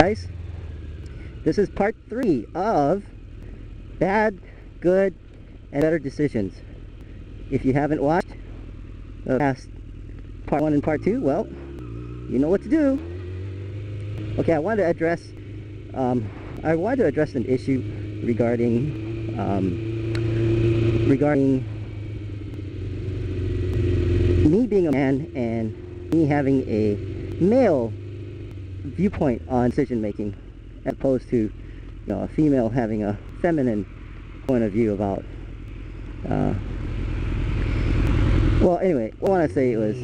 Guys, this is part 3 of bad, good, and better decisions. If you haven't watched the past part 1 and part 2, well, you know what to do. Okay, I wanted to address an issue regarding me being a man and me having a male viewpoint on decision making, as opposed to a female having a feminine point of view about well, anyway, what I want to say was,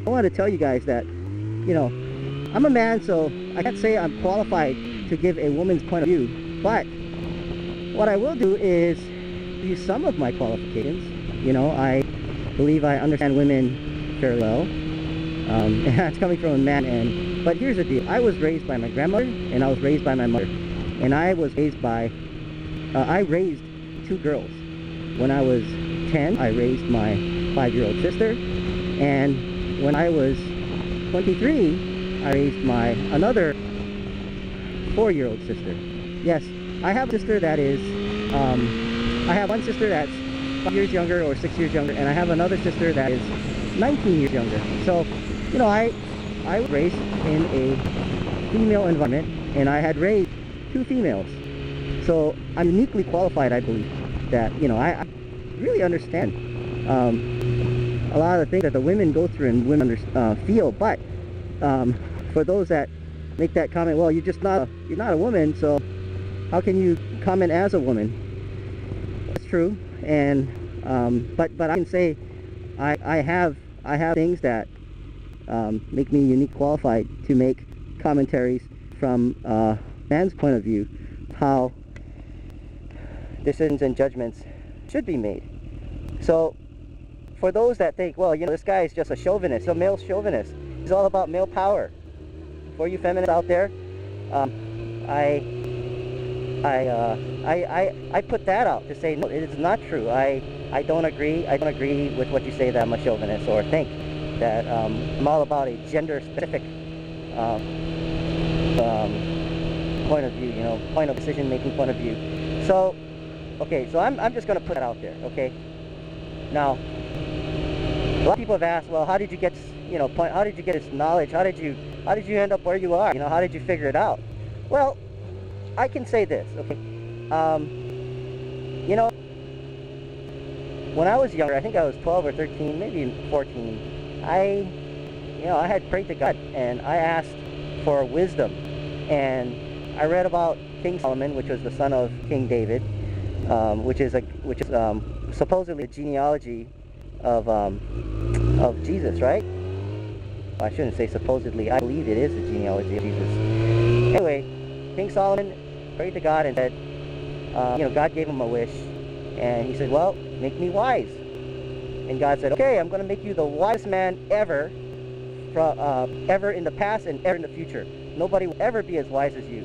I want to tell you guys that I'm a man, so I can't say I'm qualified to give a woman's point of view, but what I will do is use some of my qualifications. I believe I understand women fairly well, and that's coming from a man. But here's the deal: I was raised by my grandmother, and I was raised by my mother, and I was raised by I raised 2 girls. When I was 10, I raised my 5-year-old sister, and when I was 23, I raised my another 4-year-old sister. Yes, I have a sister that is I have one sister that's 5 years younger or 6 years younger, and I have another sister that is 19 years younger. So I was raised in a female environment, and I had raised 2 females. So I'm uniquely qualified, I believe, that I really understand a lot of the things that the women go through and women feel. But for those that make that comment, well, you're not a woman, so how can you comment as a woman? That's true, and but I can say I have things that make me uniquely qualified to make commentaries from a man's point of view, how decisions and judgments should be made. So for those that think, well, this guy is just a chauvinist, a male chauvinist, he's all about male power. For you feminists out there, I put that out to say, no, it is not true. I don't agree with what you say, that I'm a chauvinist, or think that I'm all about a gender-specific point of view, point of decision-making point of view. So, okay, so I'm just going to put that out there, okay? Now, a lot of people have asked, well, how did you get, how did you get this knowledge? How did you end up where you are? How did you figure it out? Well, I can say this, okay? When I was younger, I think I was 12 or 13, maybe 14, I had prayed to God, and I asked for wisdom. And I read about King Solomon, which was the son of King David, which is supposedly a genealogy of Jesus, right? Well, I shouldn't say supposedly. I believe it is the genealogy of Jesus. Anyway, King Solomon prayed to God and said, God gave him a wish, and he said, well, make me wise. And God said, okay, I'm going to make you the wisest man ever in the past and ever in the future. Nobody will ever be as wise as you.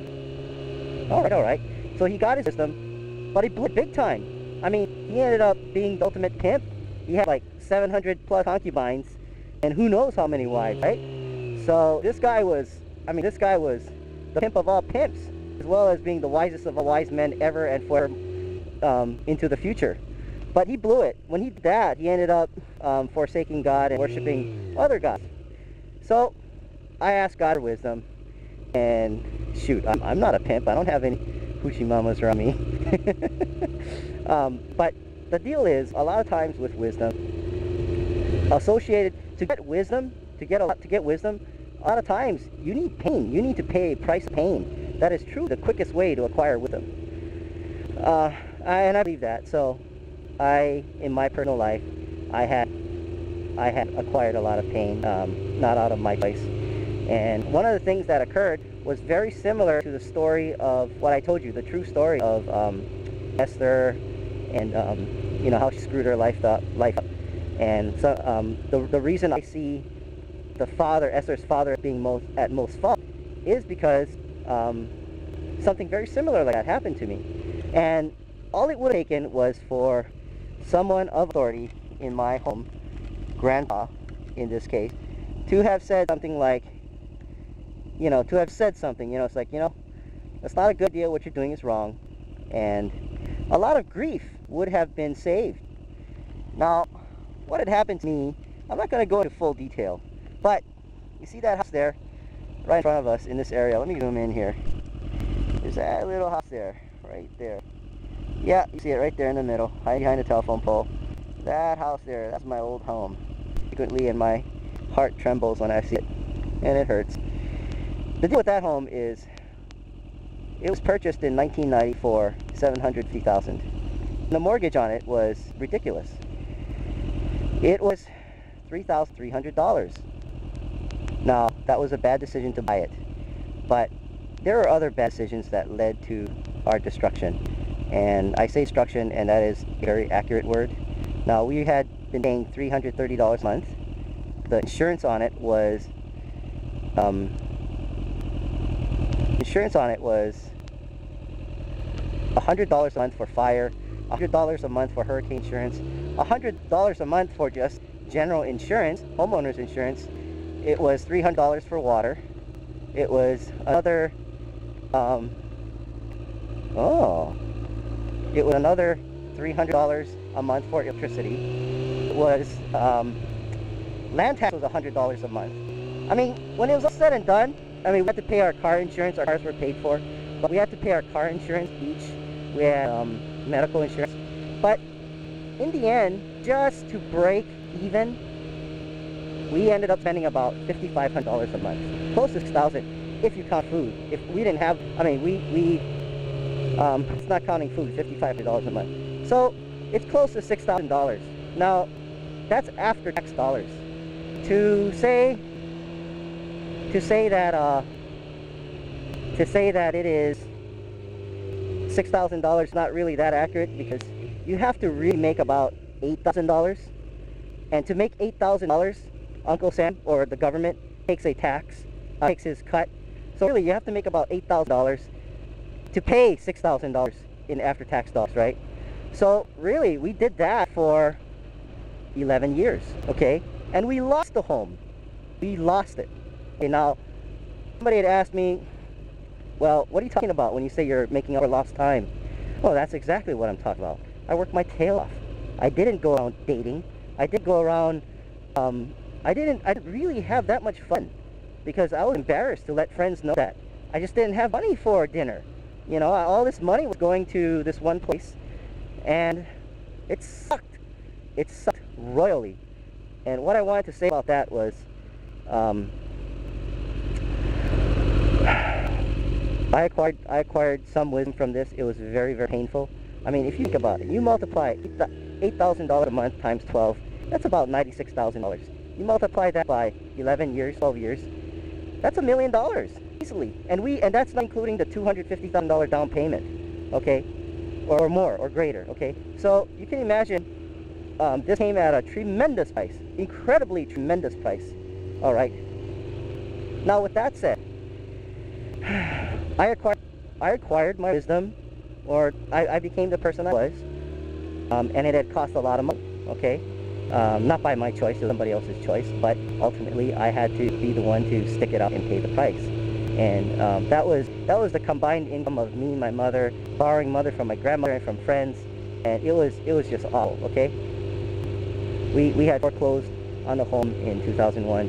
All right. So he got his wisdom, but he blew it big time. I mean, he ended up being the ultimate pimp. He had like 700 plus concubines, and who knows how many wives, right? So this guy was the pimp of all pimps, as well as being the wisest of all wise men ever and forever into the future. But he blew it. When he did that, he ended up forsaking God and worshiping other gods. So I asked God for wisdom, and shoot, I'm not a pimp. I don't have any hoochie mamas around me. But the deal is, a lot of times with wisdom, to get wisdom, a lot of times you need pain. You need to pay a price of pain. That is true, the quickest way to acquire wisdom. And I believe that. So in my personal life, I had acquired a lot of pain, not out of my choice. And one of the things that occurred was very similar to the story of what I told you, the true story of Esther, and how she screwed her life up. And so the reason I see Esther's father being at most fault is because something very similar like that happened to me. And all it would have taken was for someone of authority in my home, grandpa in this case, to have said something like, it's like, That's not a good idea. What you're doing is wrong. And a lot of grief would have been saved. Now, what had happened to me, I'm not going to go into full detail, but you see that house there, right in front of us in this area. Let me zoom in here. There's that little house there, right there. Yeah, you see it right there in the middle, hiding behind the telephone pole. That house there, that's my old home. Frequently, and my heart trembles when I see it, and it hurts. The deal with that home is, it was purchased in 1990 for $750,000. The mortgage on it was ridiculous. It was $3,300. Now, that was a bad decision to buy it, but there are other bad decisions that led to our destruction. And I say destruction, and that is a very accurate word. Now, we had been paying $330 a month. The insurance on it was $100 a month for fire, $100 a month for hurricane insurance, $100 a month for just general insurance, homeowners insurance. It was $300 for water. It was another it was another $300 a month for electricity. It was land tax was $100 a month. I mean, when it was all said and done, I mean, we had to pay our car insurance. Our cars were paid for, but we had to pay our car insurance each. We had medical insurance, but in the end, just to break even, we ended up spending about $5,500 a month, close to $6,000 if you count food. If we didn't have, I mean, it's not counting food, $5,500 a month. So it's close to $6,000. Now, that's after tax dollars. To say that it is $6,000 not really that accurate, because you have to really make about $8,000, and to make $8,000, Uncle Sam or the government takes a tax, takes his cut. So really, you have to make about $8,000 to pay $6,000 in after-tax dollars, right? So really, we did that for 11 years, okay? And we lost the home. We lost it. Okay, now, somebody had asked me, well, what are you talking about when you say you're making up for lost time? Well, that's exactly what I'm talking about. I worked my tail off. I didn't go around dating. I didn't go around, I didn't really have that much fun, because I was embarrassed to let friends know that. I just didn't have money for dinner. You know, all this money was going to this one place, and it sucked. It sucked royally. And what I wanted to say about that was, I acquired some wisdom from this. It was very, very painful. I mean, if you think about it, you multiply $8,000 a month times 12, that's about $96,000. You multiply that by 11 years, 12 years, that's $1 million easily. And that's not including the $250,000 down payment, okay, or more or greater, okay. So you can imagine, this came at a tremendous price, incredibly tremendous price. All right. Now, with that said, I acquired my wisdom, or I became the person I was, and it had cost a lot of money, okay? Not by my choice, it was somebody else's choice, but ultimately I had to be the one to stick it out and pay the price. And that was the combined income of me and my mother, borrowing money from my grandmother and from friends, and it was just awful, okay? We had foreclosed on the home in 2001.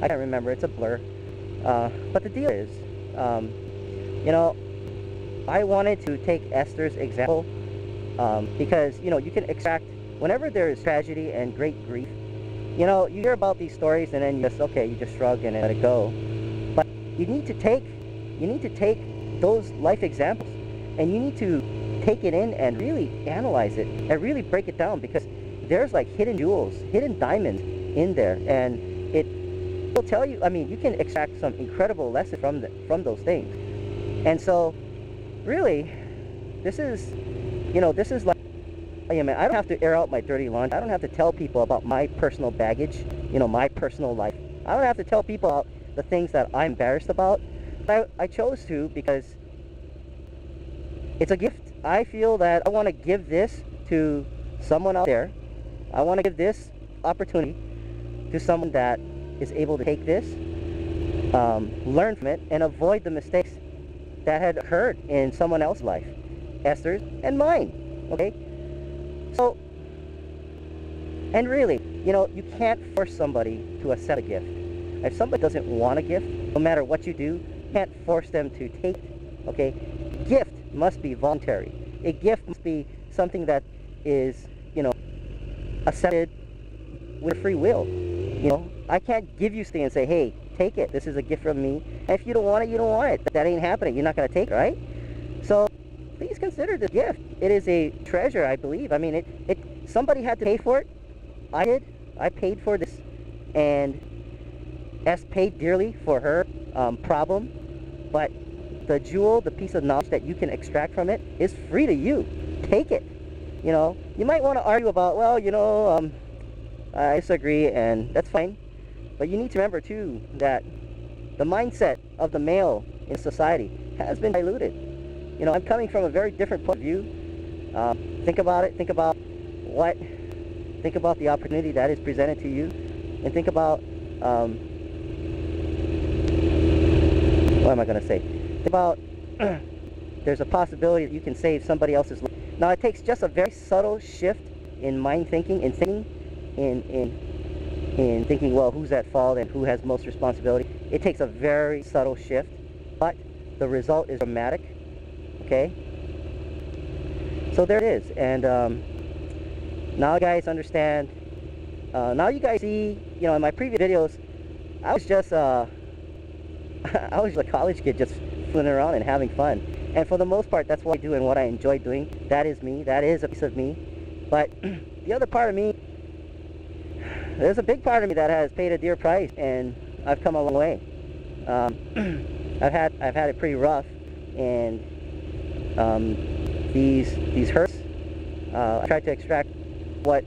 I can't remember, it's a blur. But the deal is, you know, I wanted to take Esther's example, because, you know, you can extract, whenever there is tragedy and great grief, you know, you hear about these stories and then you just shrug and let it go. But you need to take those life examples, and you need to take it in and really analyze it and really break it down, because there's like hidden jewels, hidden diamonds in there, and it will tell you, I mean, you can extract some incredible lessons from those things. And so really, this is, you know, this is like, I mean, I don't have to air out my dirty laundry. I don't have to tell people about my personal baggage, you know, my personal life. I don't have to tell people about the things that I'm embarrassed about. But I chose to, because it's a gift. I feel that I want to give this to someone out there. I want to give this opportunity to someone that is able to take this, learn from it, and avoid the mistakes that had occurred in someone else's life, Esther's and mine, okay? So, and really, you know, you can't force somebody to accept a gift. If somebody doesn't want a gift, no matter what you do, you can't force them to take it, okay? Gift must be voluntary. A gift must be something that is, you know, accepted with free will. You know, I can't give you something and say, hey, take it. This is a gift from me. And if you don't want it, you don't want it. That ain't happening. You're not going to take it, right? So please consider this gift. It is a treasure, I believe. I mean, somebody had to pay for it. I did. I paid for this. And S paid dearly for her problem. But the jewel, the piece of knowledge that you can extract from it is free to you. Take it. You know, you might want to argue about, well, you know, I disagree, and that's fine. But you need to remember, too, that the mindset of the male in society has been diluted. You know, I'm coming from a very different point of view. Think about it. Think about the opportunity that is presented to you. And think about, what am I going to say? Think about, there's a possibility that you can save somebody else's life. Now, it takes just a very subtle shift in mind thinking, in thinking, well, who's at fault and who has most responsibility. It takes a very subtle shift, but the result is dramatic, okay? So there it is, and now you guys understand, now you guys see, you know, in my previous videos, I was just, I was a college kid just fooling around and having fun. And for the most part, that's what I do and what I enjoy doing. That is me. That is a piece of me. But the other part of me, there's a big part of me that has paid a dear price, and I've come a long way. I've had it pretty rough, and these hurts, I try to extract what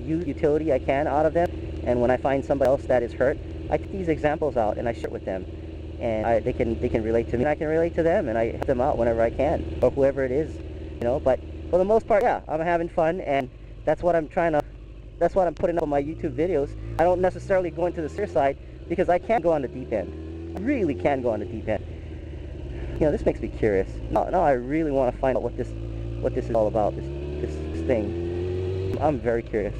utility I can out of them. And when I find somebody else that is hurt, I take these examples out and I share it with them. And they can relate to me, and I can relate to them, and I help them out whenever I can, or whoever it is, you know. But for the most part, yeah, I'm having fun, and that's what I'm putting up on my YouTube videos. I don't necessarily go into the serious side because I can't go on the deep end. I really can go on the deep end. You know, this makes me curious. Now I really want to find out what this is all about. This thing. I'm very curious.